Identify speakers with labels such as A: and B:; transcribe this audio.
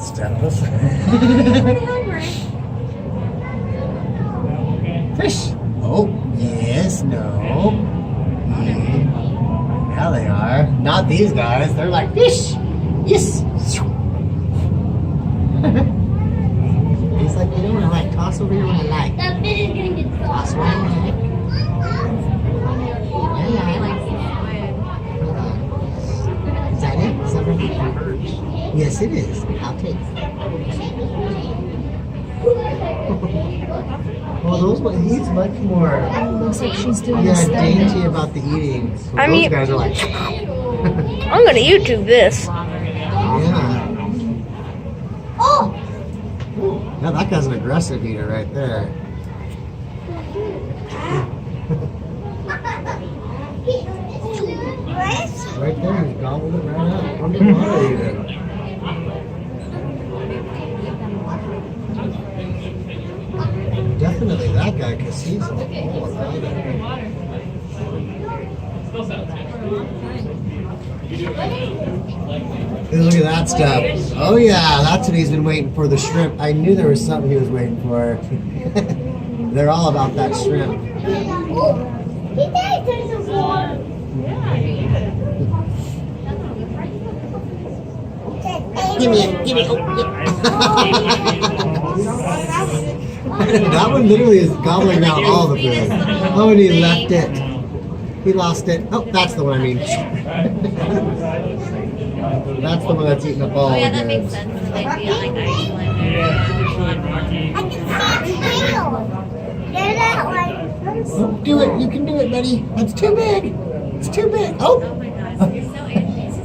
A: Steph's. Fish. Oh, yes, no. Now they are. Not these guys. They're like, fish. Yes. He's like, you know what I like? Toss over here what I like.
B: That fish is gonna get
A: Toss what I like. Is that it? Is that right? Yes, it is. I'll take it. Well, he's much more
C: Looks like she's doing this thing.
A: dainty about the eating. So
C: I
A: those
C: mean-
A: guys are like,
C: I'm gonna YouTube this.
A: yeah.
B: Oh!
A: Yeah, that guy's an aggressive eater right there. Right there, he gobbled it right up. Underwater even. Definitely that guy, because he's all about it. Hey, look at that stuff. Oh yeah, that's what he's been waiting for, the shrimp. I knew there was something he was waiting for. They're all about that shrimp.
B: Oh! He died in the water!
A: Give me it, give me it. That one literally is gobbling out all the food. Oh, and he left it. He lost it. Oh, that's the one I mean. That's the one that's eating up all
D: Oh yeah,
A: the
D: that makes
A: goods.
D: sense. That they'd be like Iceland.
B: I can see its tail! Get that one!
A: Oh, do it. You can do it, buddy. That's too big. It's too big. Oh.
D: Oh my gosh, you're so anxious.